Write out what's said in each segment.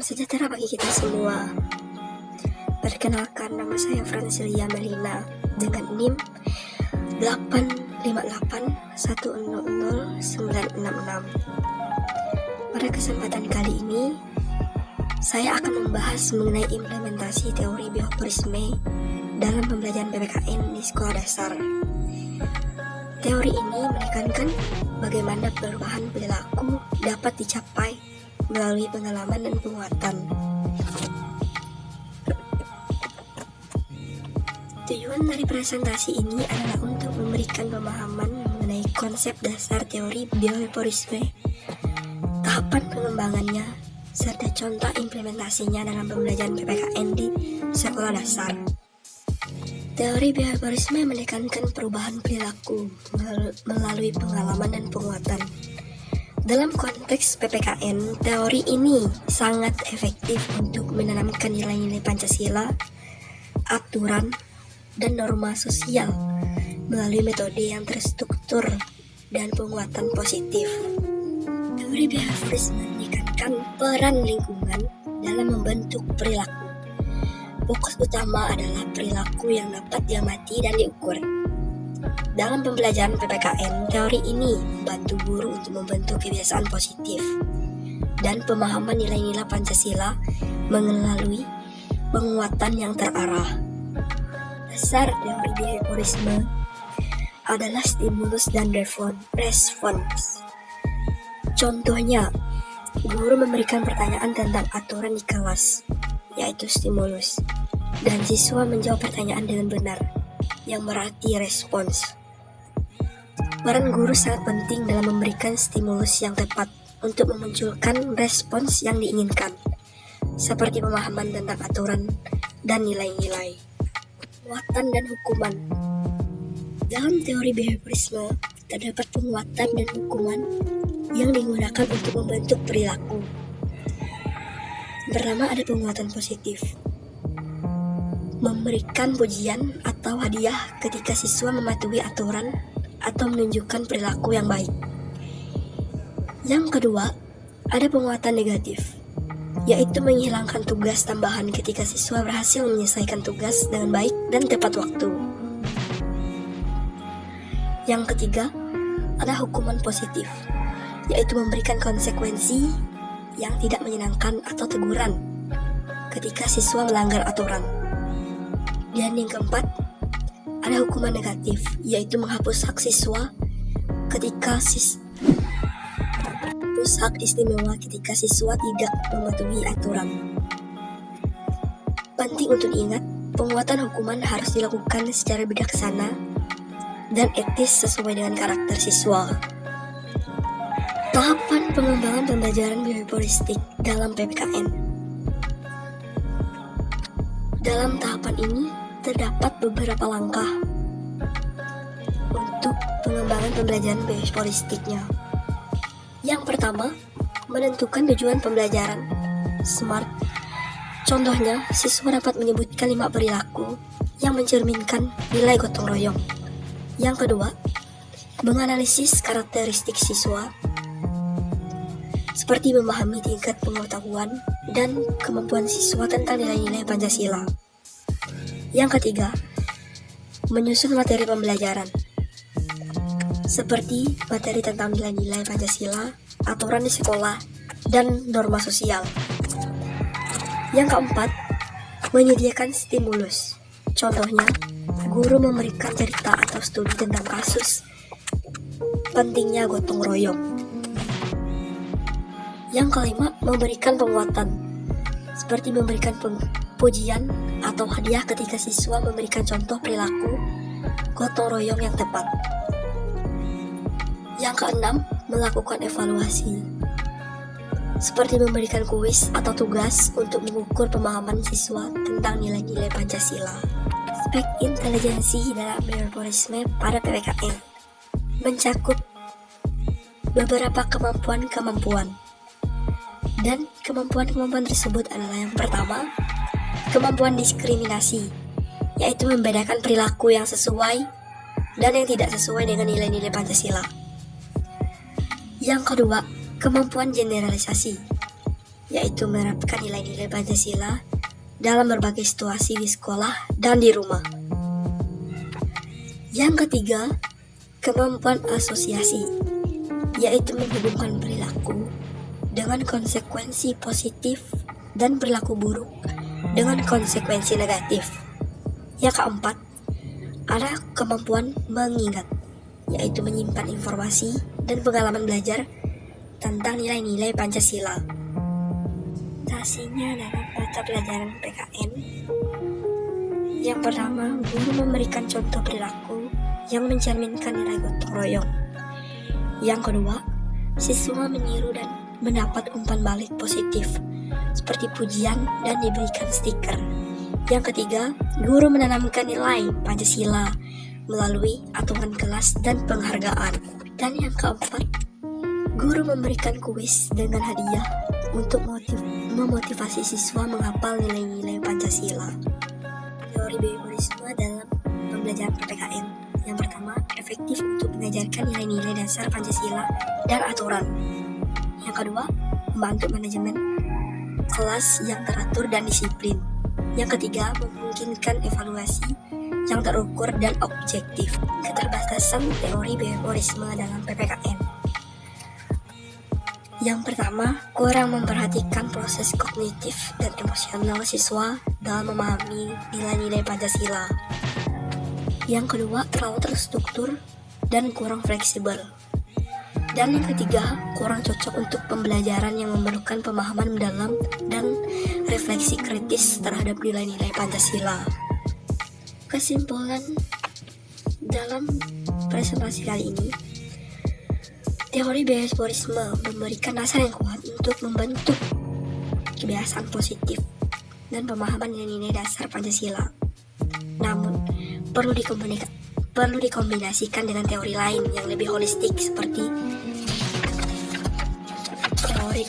Salam sejahtera bagi kita semua. Perkenalkan, nama saya Francilia Melina dengan NIM 858100966. Pada kesempatan kali ini, saya akan membahas mengenai implementasi teori bioporisme dalam pembelajaran PPKN di sekolah dasar. Teori ini menekankan bagaimana perubahan perilaku dapat dicapai melalui pengalaman dan penguatan. Tujuan dari presentasi ini adalah untuk memberikan pemahaman mengenai konsep dasar teori bioporisme, tahapan pengembangannya, serta contoh implementasinya dalam pembelajaran PPKN di sekolah dasar. Teori bioporisme menekankan perubahan perilaku melalui pengalaman dan penguatan. Dalam konteks PPKN, teori ini sangat efektif untuk menanamkan nilai-nilai Pancasila, aturan, dan norma sosial melalui metode yang terstruktur dan penguatan positif. Teori bioporisme menekankan peran lingkungan dalam membentuk perilaku. Fokus utama adalah perilaku yang dapat diamati dan diukur. Dalam pembelajaran PPKN, teori ini membantu guru untuk membentuk kebiasaan positif dan pemahaman nilai-nilai Pancasila melalui penguatan yang terarah. Dasar teori bioporisme adalah stimulus dan respons. Contohnya, guru memberikan pertanyaan tentang aturan di kelas, yaitu stimulus, dan siswa menjawab pertanyaan dengan benar, yang berarti respons. Peran guru sangat penting dalam memberikan stimulus yang tepat untuk memunculkan respons yang diinginkan, seperti pemahaman tentang aturan dan nilai-nilai. Penguatan dan hukuman. Dalam teori bioporisme, terdapat penguatan dan hukuman yang digunakan untuk membentuk perilaku. Pertama, ada penguatan positif. Memberikan pujian atau hadiah ketika siswa mematuhi aturan atau menunjukkan perilaku yang baik. Yang kedua, ada penguatan negatif, yaitu menghilangkan tugas tambahan ketika siswa berhasil menyelesaikan tugas dengan baik dan tepat waktu. Yang ketiga, ada hukuman positif, yaitu memberikan konsekuensi yang tidak menyenangkan atau teguran ketika siswa melanggar aturan. Dan yang keempat, ada hukuman negatif, yaitu menghapus hak siswa ketika hak istimewa ketika siswa tidak mematuhi aturan. Penting untuk diingat, penguatan hukuman harus dilakukan secara bijaksana dan etis sesuai dengan karakter siswa. Tahapan pengembangan pembelajaran bioporistik dalam PPKN. Dalam tahapan ini terdapat beberapa langkah untuk pengembangan pembelajaran bioporistiknya. Yang pertama, menentukan tujuan pembelajaran SMART. Contohnya, siswa dapat menyebutkan 5 perilaku yang mencerminkan nilai gotong royong. Yang kedua, menganalisis karakteristik siswa, seperti memahami tingkat pengetahuan dan kemampuan siswa tentang nilai-nilai Pancasila. Yang ketiga, menyusun materi pembelajaran, seperti materi tentang nilai-nilai Pancasila, aturan di sekolah, dan norma sosial. Yang keempat, menyediakan stimulus. Contohnya, guru memberikan cerita atau studi tentang kasus pentingnya gotong royong. Yang kelima, memberikan penguatan, seperti memberikan pujian atau hadiah ketika siswa memberikan contoh perilaku gotong royong yang tepat. Yang keenam, melakukan evaluasi, seperti memberikan kuis atau tugas untuk mengukur pemahaman siswa tentang nilai-nilai Pancasila. Aspek intelijensi dalam bioporisme pada PPKN mencakup beberapa kemampuan-kemampuan. Dan kemampuan-kemampuan tersebut adalah yang pertama, kemampuan diskriminasi, yaitu membedakan perilaku yang sesuai dan yang tidak sesuai dengan nilai-nilai Pancasila. Yang kedua, kemampuan generalisasi, yaitu menerapkan nilai-nilai Pancasila dalam berbagai situasi di sekolah dan di rumah. Yang ketiga, kemampuan asosiasi, yaitu menghubungkan perilaku dengan konsekuensi positif dan perilaku buruk dengan konsekuensi negatif. Yang keempat, ada kemampuan mengingat, yaitu menyimpan informasi dan pengalaman belajar tentang nilai-nilai Pancasila. Tasinya dalam mata pelajaran PKN. Yang pertama, guru memberikan contoh perilaku yang mencerminkan nilai gotong royong. Yang kedua, siswa meniru dan mendapat umpan balik positif, seperti pujian dan diberikan stiker. Yang ketiga, guru menanamkan nilai Pancasila melalui aturan kelas dan penghargaan. Dan yang keempat, guru memberikan kuis dengan hadiah untuk memotivasi siswa menghafal nilai-nilai Pancasila. Teori bioporisme dalam pembelajaran PPKN. Yang pertama, efektif untuk mengajarkan nilai-nilai dasar Pancasila dan aturan. Yang kedua, membantu manajemen kelas yang teratur dan disiplin. Yang ketiga, memungkinkan evaluasi yang terukur dan objektif. Keterbatasan teori bioporisme dalam PPKN. Yang pertama, kurang memperhatikan proses kognitif dan emosional siswa dalam memahami nilai-nilai Pancasila. Yang kedua, terlalu terstruktur dan kurang fleksibel. Dan yang ketiga, kurang cocok untuk pembelajaran yang memerlukan pemahaman mendalam dan refleksi kritis terhadap nilai-nilai Pancasila. Kesimpulan dalam presentasi kali ini, teori bioporisme memberikan dasar yang kuat untuk membentuk kebiasaan positif dan pemahaman nilai-nilai dasar Pancasila. Namun, perlu dikombinasikan dengan teori lain yang lebih holistik seperti teori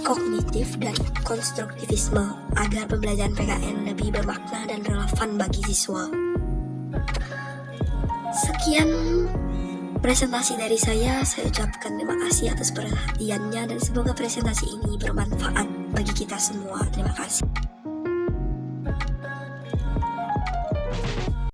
kognitif dan konstruktivisme agar pembelajaran PKN lebih bermakna dan relevan bagi siswa. Sekian presentasi dari saya ucapkan terima kasih atas perhatiannya dan semoga presentasi ini bermanfaat bagi kita semua. Terima kasih.